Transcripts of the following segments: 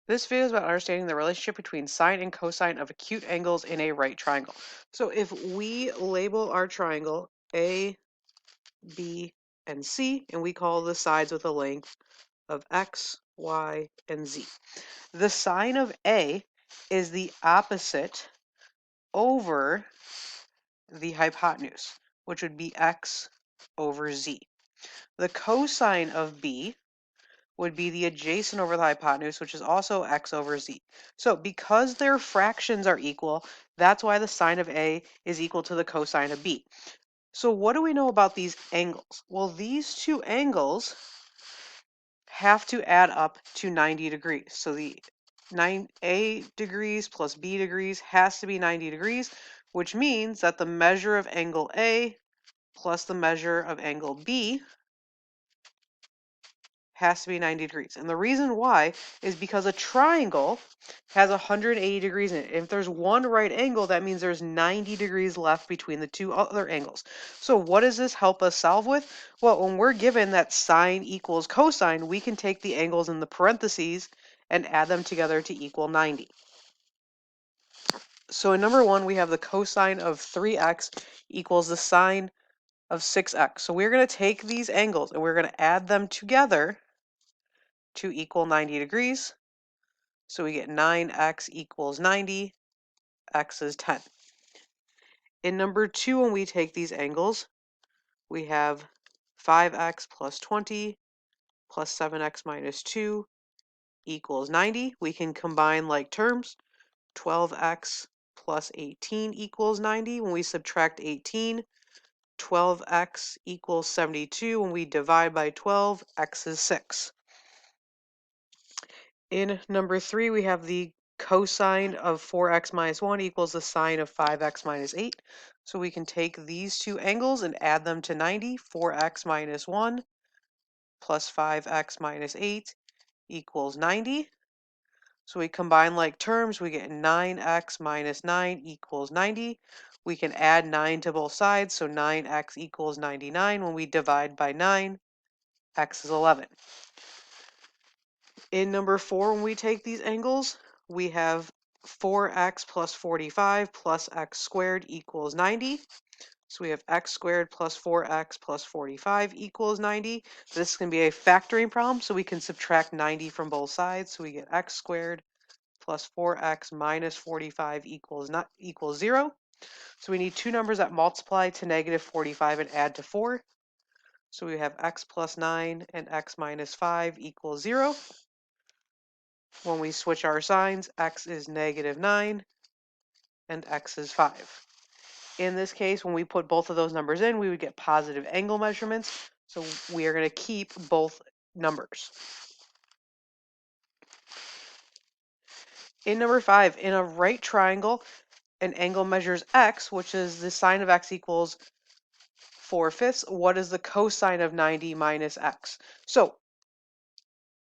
This video is about understanding the relationship between sine and cosine of acute angles in a right triangle. So if we label our triangle A, B, and C, and we call the sides with a length of X, Y, and Z. The sine of A is the opposite over the hypotenuse, which would be X over Z. The cosine of B would be the adjacent over the hypotenuse, which is also x over z. So because their fractions are equal, that's why the sine of A is equal to the cosine of B. So what do we know about these angles? Well, these two angles have to add up to 90 degrees. So the A degrees plus B degrees has to be 90 degrees, which means that the measure of angle A plus the measure of angle B has to be 90 degrees. And the reason why is because a triangle has 180 degrees in it. If there's one right angle, that means there's 90 degrees left between the two other angles. So what does this help us solve with? Well, when we're given that sine equals cosine, we can take the angles in the parentheses and add them together to equal 90. So in number 1, we have the cosine of 3x equals the sine of 6x. So we're going to take these angles and we're going to add them together to equal 90 degrees. So we get 9x equals 90, x is 10. In number 2, when we take these angles, we have 5x plus 20 plus 7x minus 2 equals 90. We can combine like terms. 12x plus 18 equals 90. When we subtract 18, 12x equals 72. When we divide by 12, x is 6. In number 3, we have the cosine of 4x minus 1 equals the sine of 5x minus 8. So we can take these two angles and add them to 90. 4x minus 1 plus 5x minus 8 equals 90. So we combine like terms, we get 9x minus 9 equals 90. We can add 9 to both sides, so 9x equals 99. When we divide by 9, x is 11. In number 4, when we take these angles, we have 4x plus 45 plus x squared equals 90. So we have x squared plus 4x plus 45 equals 90. This can be a factoring problem, so we can subtract 90 from both sides. So we get x squared plus 4x minus 45 equals 0. So we need two numbers that multiply to negative 45 and add to 4. So we have x plus 9 and x minus 5 equals 0. When we switch our signs, x is negative 9 and x is 5. In this case, when we put both of those numbers in, we would get positive angle measurements. So we are going to keep both numbers. In number 5, in a right triangle, an angle measures x, which is the sine of x equals 4/5. What is the cosine of 90 minus x? So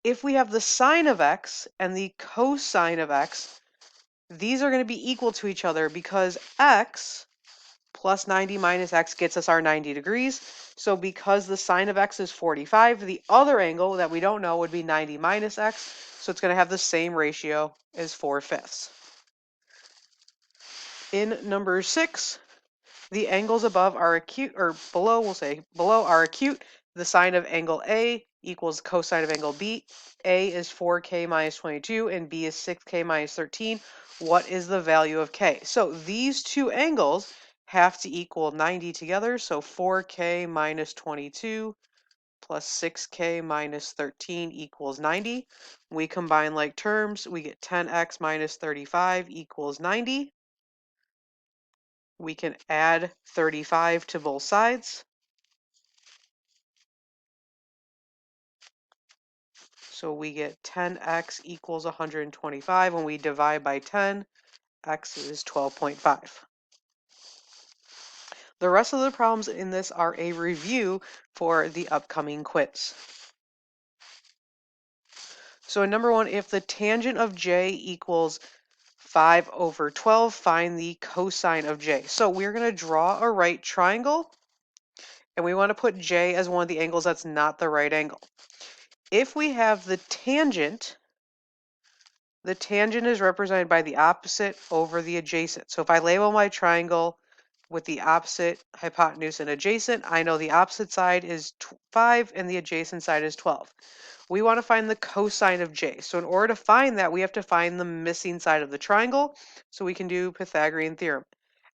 if we have the sine of x and the cosine of x, these are going to be equal to each other because x plus 90 minus x gets us our 90 degrees. So because the sine of x is 45, the other angle that we don't know would be 90 minus x. So it's going to have the same ratio as 4/5. In number 6, the angles above are acute, or below, we'll say below are acute. The sine of angle A equals cosine of angle B. A is 4k minus 22 and B is 6k minus 13. What is the value of k? So these two angles have to equal 90 together. So 4k minus 22 plus 6k minus 13 equals 90. We combine like terms, we get 10x minus 35 equals 90. We can add 35 to both sides. So we get 10x equals 125. When we divide by 10, x is 12.5. The rest of the problems in this are a review for the upcoming quiz. So in number 1, if the tangent of j equals 5 over 12, find the cosine of j. So we're going to draw a right triangle, and we want to put j as one of the angles that's not the right angle. If we have the tangent The tangent is represented by the opposite over the adjacent. So if I label my triangle with the opposite, hypotenuse, and adjacent, I know the opposite side is 5 and the adjacent side is 12. We want to find the cosine of j. So in order to find that, we have to find the missing side of the triangle. So we can do Pythagorean theorem.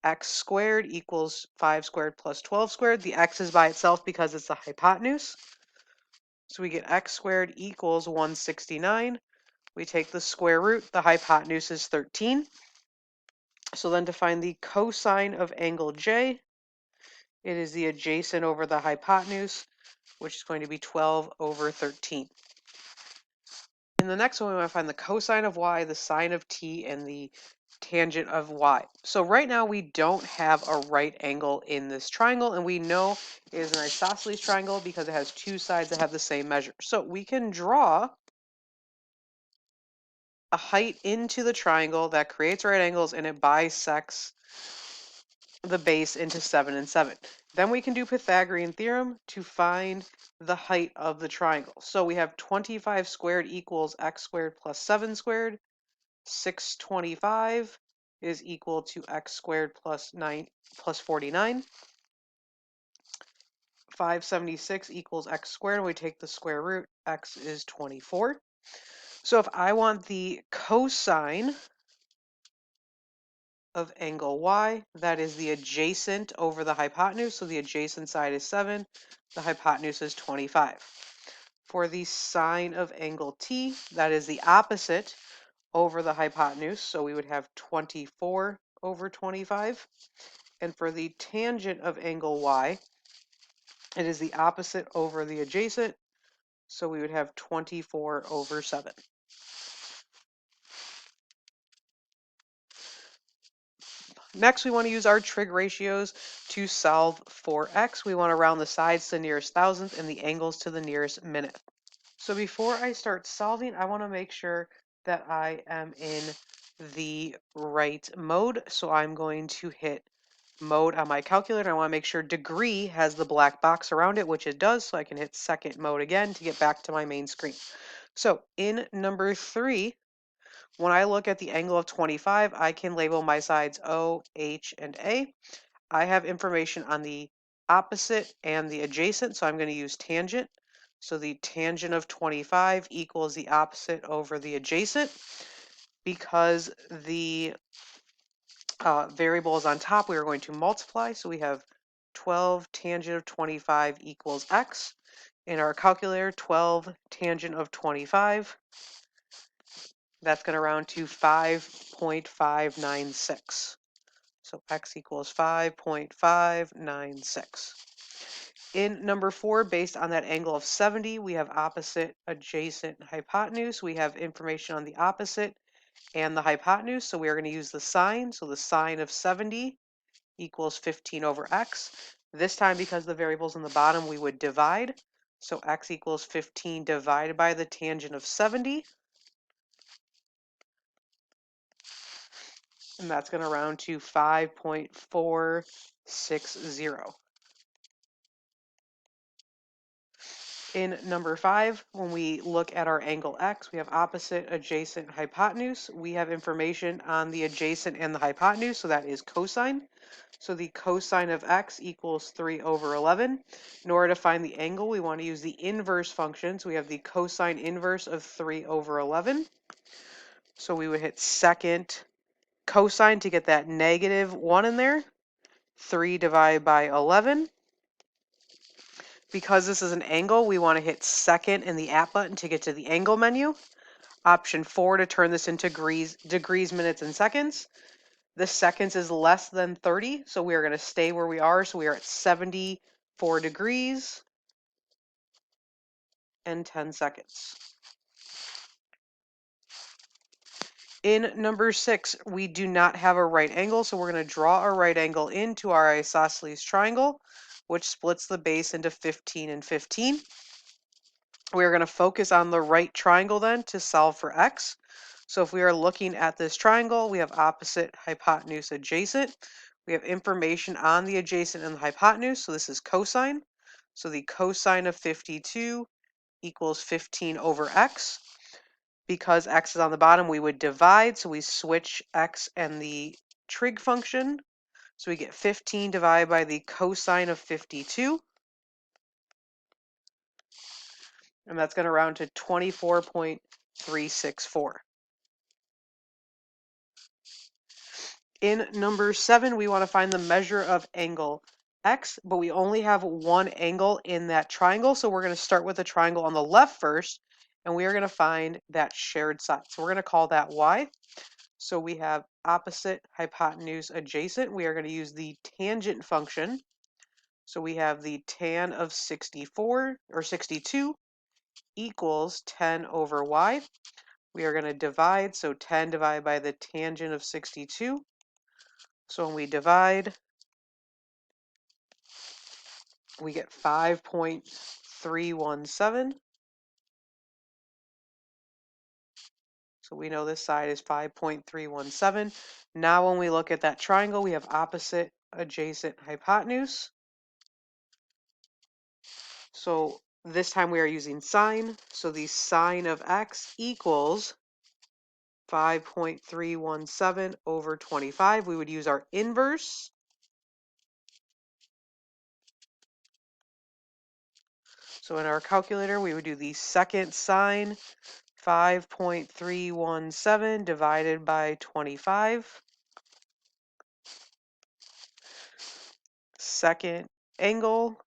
X squared equals 5 squared plus 12 squared. The x is by itself because it's the hypotenuse. So we get x squared equals 169. We take the square root. The hypotenuse is 13. So then to find the cosine of angle J, it is the adjacent over the hypotenuse, which is going to be 12 over 13. In the next one, we want to find the cosine of y, the sine of t, and the tangent of y. So right now we don't have a right angle in this triangle, and we know it is an isosceles triangle because it has two sides that have the same measure. So we can draw a height into the triangle that creates right angles, and it bisects the base into 7 and 7. Then we can do Pythagorean theorem to find the height of the triangle. So we have 25 squared equals x squared plus 7 squared. 625 is equal to x squared plus 49. 576 equals x squared, and we take the square root. X is 24. So if I want the cosine of angle y, that is the adjacent over the hypotenuse. So the adjacent side is 7, the hypotenuse is 25. For the sine of angle t, that is the opposite over the hypotenuse. So we would have 24 over 25. And for the tangent of angle y, it is the opposite over the adjacent. So we would have 24 over 7. Next, we want to use our trig ratios to solve for x. We want to round the sides to the nearest thousandth and the angles to the nearest minute. So before I start solving, I want to make sure that I am in the right mode. So I'm going to hit mode on my calculator. I want to make sure degree has the black box around it, which it does. So I can hit second mode again to get back to my main screen. So in number 3, when I look at the angle of 25, I can label my sides O, H, and A. I have information on the opposite and the adjacent, so I'm going to use tangent. So the tangent of 25 equals the opposite over the adjacent. Because the variable is on top, we are going to multiply. So we have 12 tangent of 25 equals x. In our calculator, 12 tangent of 25, that's going to round to 5.596. So x equals 5.596. In number 4, based on that angle of 70, we have opposite, adjacent, hypotenuse. We have information on the opposite and the hypotenuse, so we are going to use the sine. So the sine of 70 equals 15 over x. This time, because the variable's in the bottom, we would divide. So x equals 15 divided by the tangent of 70. And that's going to round to 5.460. In number 5, when we look at our angle x, we have opposite, adjacent, hypotenuse. We have information on the adjacent and the hypotenuse, so that is cosine. So the cosine of x equals 3 over 11. In order to find the angle, we want to use the inverse function. So we have the cosine inverse of 3 over 11. So we would hit second cosine to get that negative 1 in there. 3 divided by 11. Because this is an angle, we want to hit second in the at button to get to the angle menu. Option 4 to turn this into degrees, minutes, and seconds. The seconds is less than 30, so we are going to stay where we are. So we are at 74 degrees and 10 seconds. In number 6, we do not have a right angle, so we're going to draw a right angle into our isosceles triangle, which splits the base into 15 and 15. We're going to focus on the right triangle then to solve for x. So if we are looking at this triangle, we have opposite, hypotenuse, adjacent. We have information on the adjacent and the hypotenuse, so this is cosine. So the cosine of 52 equals 15 over x. Because x is on the bottom, we would divide, so we switch x and the trig function. So we get 15 divided by the cosine of 52. And that's going to round to 24.364. In number 7, we want to find the measure of angle x, but we only have one angle in that triangle, so we're going to start with the triangle on the left first, and we are going to find that shared side. So we're going to call that y. So we have opposite, hypotenuse, adjacent. We are going to use the tangent function. So we have the tan of 64 or 62 equals 10 over y. We are going to divide, so 10 divided by the tangent of 62. So when we divide, we get 5.317. So we know this side is 5.317. Now when we look at that triangle, we have opposite, adjacent, hypotenuse. So this time we are using sine. So the sine of x equals 5.317 over 25. We would use our inverse. So in our calculator, we would do the second sine, 5.317 divided by 25. Second angle,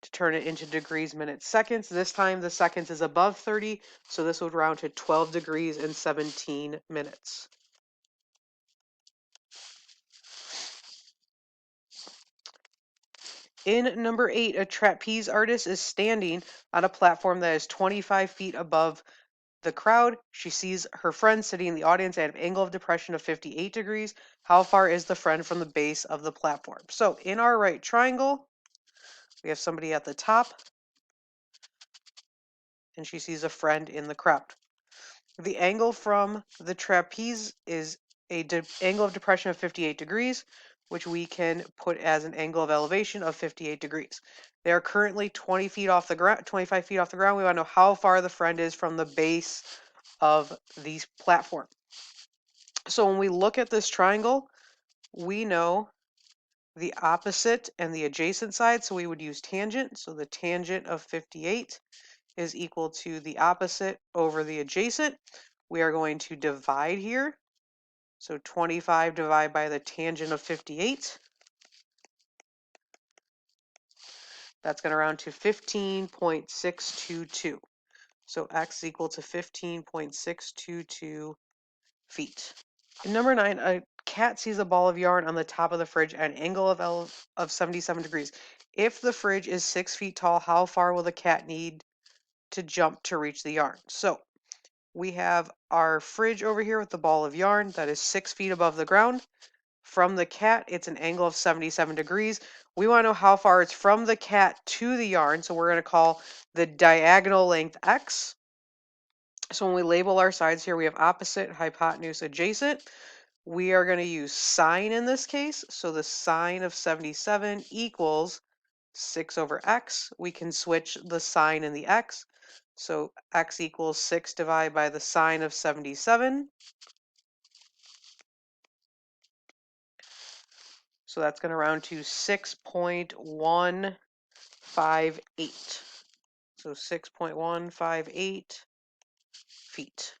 to turn it into degrees, minutes, seconds. This time the seconds is above 30, so this would round to 12 degrees and 17 minutes. In number 8, a trapeze artist is standing on a platform that is 25 feet above the crowd. She sees her friend sitting in the audience at an angle of depression of 58 degrees. How far is the friend from the base of the platform? So in our right triangle, we have somebody at the top, and she sees a friend in the crowd. The angle from the trapeze is an angle of depression of 58 degrees, which we can put as an angle of elevation of 58 degrees. They are currently 20 feet off the ground, 25 feet off the ground. We want to know how far the friend is from the base of the platform. So when we look at this triangle, we know the opposite and the adjacent side, so we would use tangent. So the tangent of 58 is equal to the opposite over the adjacent. We are going to divide here. So 25 divided by the tangent of 58. That's going to round to 15.622. So x is equal to 15.622 feet. Number 9, a cat sees a ball of yarn on the top of the fridge at an angle of 77 degrees. If the fridge is 6 feet tall, how far will the cat need to jump to reach the yarn? So we have our fridge over here with the ball of yarn that is 6 feet above the ground. From the cat, it's an angle of 77 degrees. We want to know how far it's from the cat to the yarn, so we're going to call the diagonal length x. So when we label our sides here, we have opposite, hypotenuse, adjacent. We are going to use sine in this case. So the sine of 77 equals 6 over x. We can switch the sine and the x. So x equals 6 divided by the sine of 77. So that's going to round to 6.158. So 6.158 feet.